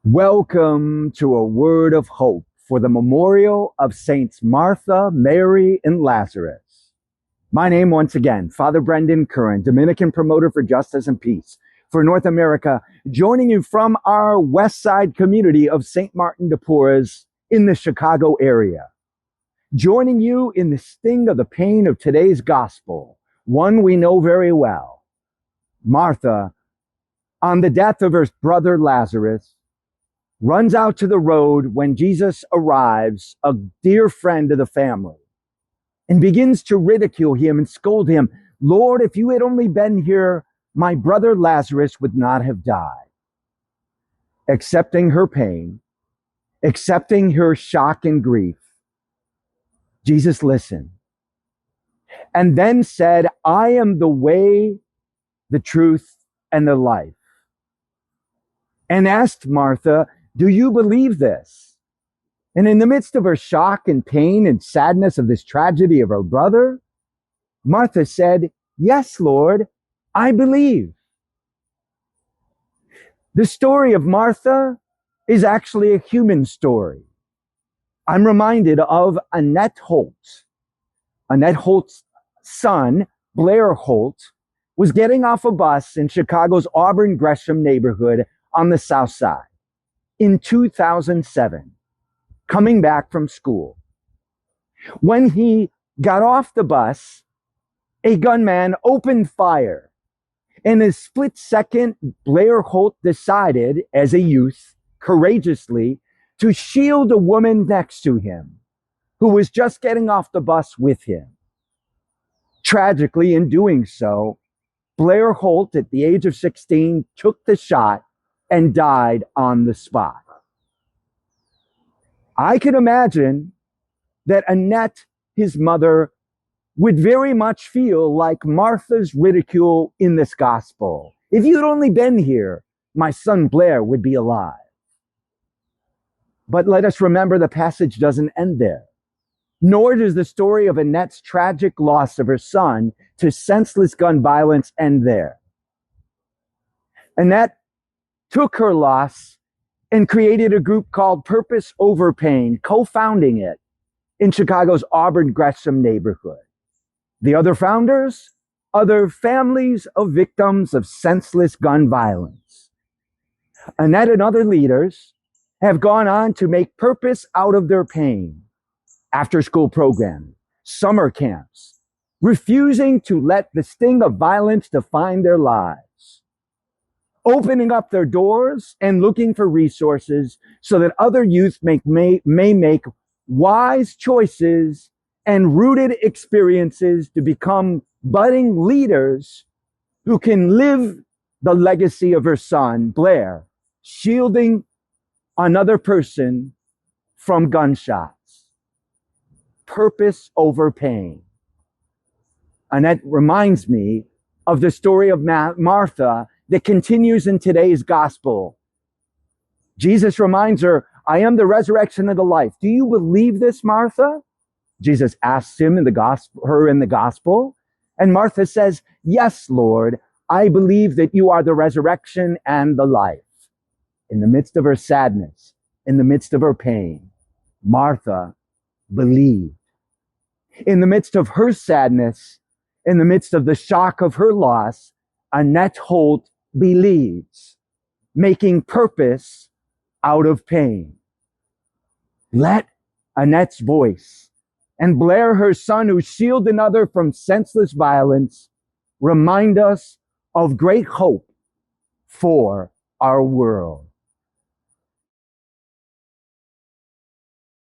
Welcome to a word of hope for the memorial of Saints Martha, Mary, and Lazarus. My name once again, Father Brendan Curran, Dominican promoter for justice and peace for North America, joining you from our West Side community of St. Martin de Porres in the Chicago area. Joining you in the sting of the pain of today's gospel, one we know very well. Martha, on the death of her brother Lazarus, runs out to the road when Jesus arrives, a dear friend of the family, and begins to ridicule him and scold him. Lord, if you had only been here, my brother Lazarus would not have died. Accepting her pain, accepting her shock and grief, Jesus listened and then said, I am the way, the truth, and the life. And asked Martha, do you believe this? And in the midst of her shock and pain and sadness of this tragedy of her brother, Martha said, yes, Lord, I believe. The story of Martha is actually a human story. I'm reminded of Annette Holt. Annette Holt's son, Blair Holt, was getting off a bus in Chicago's Auburn Gresham neighborhood on the South Side in 2007, coming back from school. When he got off the bus, a gunman opened fire. In a split second, Blair Holt decided, as a youth, courageously, to shield a woman next to him who was just getting off the bus with him. Tragically, in doing so, Blair Holt, at the age of 16, took the shot and died on the spot. I can imagine that Annette, his mother, would very much feel like Martha's ridicule in this gospel. If you'd only been here, my son Blair would be alive. But let us remember the passage doesn't end there. Nor does the story of Annette's tragic loss of her son to senseless gun violence end there. Annette took her loss and created a group called Purpose Over Pain, co-founding it in Chicago's Auburn Gresham neighborhood. The other founders, other families of victims of senseless gun violence. Annette and other leaders have gone on to make purpose out of their pain. After-school programming, summer camps, refusing to let the sting of violence define their lives, opening up their doors and looking for resources so that other youth may make wise choices and rooted experiences to become budding leaders who can live the legacy of her son, Blair, shielding another person from gunshots. Purpose over pain. And that reminds me of the story of Martha that continues in today's gospel. Jesus reminds her, I am the resurrection and the life. Do you believe this, Martha? Jesus asks her in the gospel. And Martha says, yes, Lord, I believe that you are the resurrection and the life. In the midst of her sadness, in the midst of her pain, Martha believed. In the midst of her sadness, in the midst of the shock of her loss, Annette Holt believes, making purpose out of pain. Let Annette's voice and Blair, her son, who shielded another from senseless violence, remind us of great hope for our world.